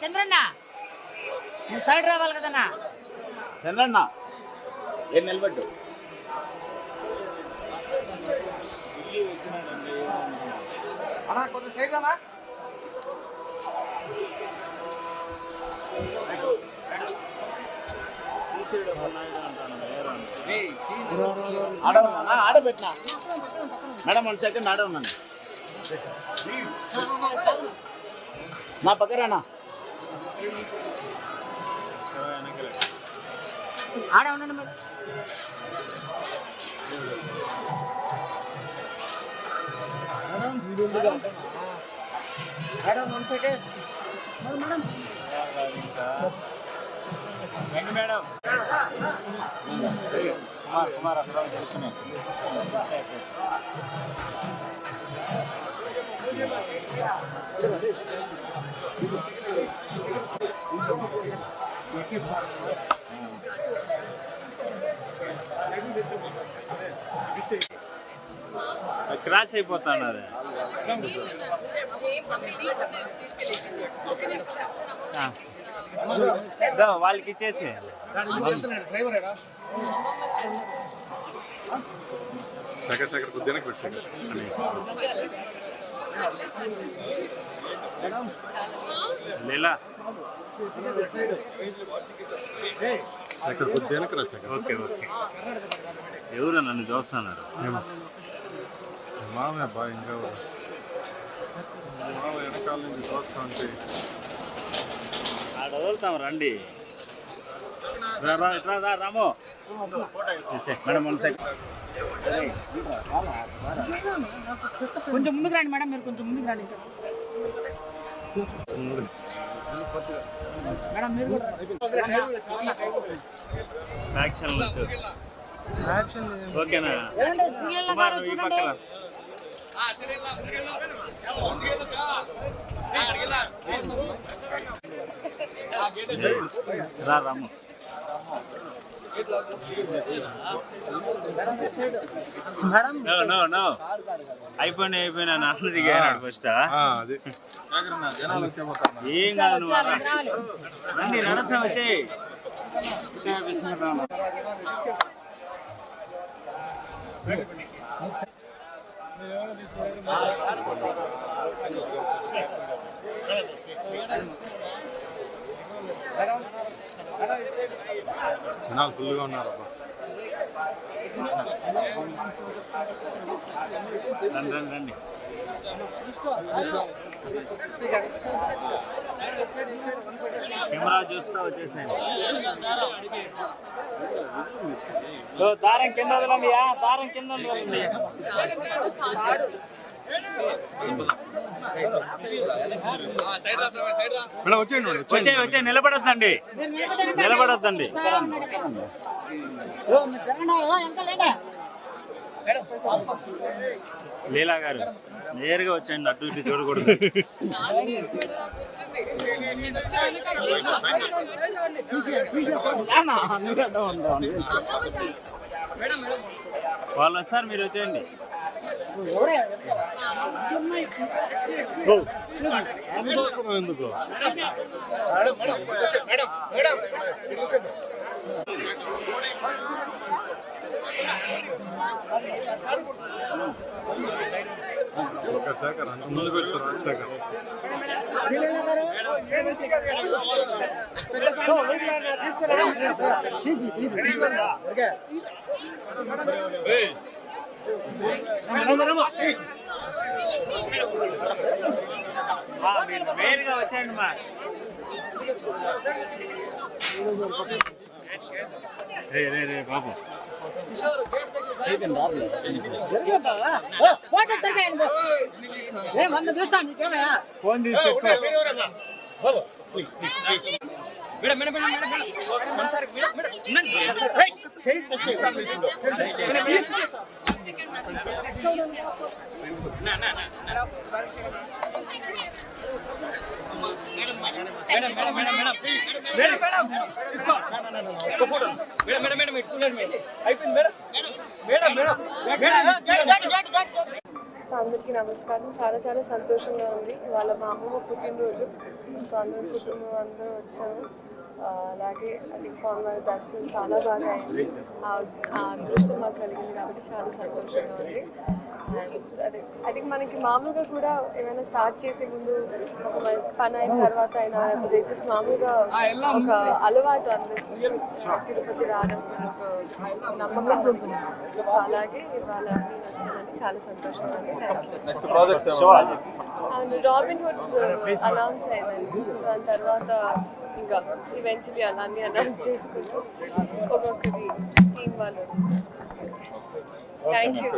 చంద్రన్న నువ్వు సైడ్ రావాలి కదన్నా. చంద్రన్న ఏం నిలబెట్టు. అన్నా కొంచెం సైడ్ రానా. ఆడబెట్టినా మేడం 1 సెకండ్ ఆడ ఉన్నాను. నా పక్కరానా ఆడే ఉన్నాను madam. Madam 1 second madam. Madam Kumar అక్కడ తెలుసుకునే క్రాష్ అయిపోతున్నారు. వాళ్ళకి ఇచ్చేసి శేఖర్ కొద్దిగా పెట్టాడు. లీలా శేఖర్ కొద్దిగా శేఖర్. Okay okay. ఎవరు నన్ను చూస్తున్నారు? మామే బాగా ఇంకా వెనకాల నుంచి చూస్తా ఉంటే ఆడ వదులుతాం రండి. రాము మేడం 1 సెకండ్. కొంచెం ముందుకు రండి మేడం, మీరు కొంచెం ముందుకు రండి. మేడం మీరు ఓకేనా? కుమార్ ఈ పక్కన రాము. అయిపోయినా నాన్న దిగాడు ఫస్ట్. ఏం కాదు నువ్వు రండి నరసం వచ్చే. జనాలు ఫుల్గా ఉన్నారు. రండి. కెమెరా చూస్తా వచ్చేసాను. దారం కింద వదలండి, దారం కింద వదలండి. వచ్చే నిలబడొద్దండి, నిలబడొద్దండి. లీలా గారు నేరుగా వచ్చేయండి, అటు ఇటు చూడకూడదు. వాళ్ళు వస్తారు, మీరు వచ్చేయండి. ఎందుకు శేఖర్ అంత ముందు పెడతారు. శేఖర్ మెయిన్గా వచ్చేయండి మా. రే బాబు ఫోన్ తీసుకొచ్చి అందరికీ నమస్కారం. చాలా చాలా సంతోషంగా ఉంది. ఇవాళ మా అమ్మమ్మ పుట్టినరోజు. సో అందరూ కుటుంబం అందరూ వచ్చాము. అలాగే అది స్వామివారి దర్శనం చాలా బాగా అయింది. ఆ అదృష్టం మాకు కలిగింది కాబట్టి చాలా సంతోషంగా ఉంది. అండ్ అదే అది మనకి మామూలుగా కూడా ఏమైనా స్టార్ట్ చేసే ముందు ఒక పని అయిన తర్వాత అయినా లేకపోతే జస్ట్ మామూలుగా ఒక అలవాటు అందరికీ తిరుపతి రావడం ఒక నమ్మకం ఉంటుంది. సో అలాగే ఇవాళ నేను వచ్చానని చాలా సంతోషంగా ఉంది. అవును, రాబిన్ హుడ్ అనౌన్స్ అయిందండి. సో దాని తర్వాత ఇంకా ఈవెన్చువలీ అన్నీ అనౌన్స్ చేసుకుంటూ ఒక్కొక్కరి టీం వాళ్ళు. Thank you.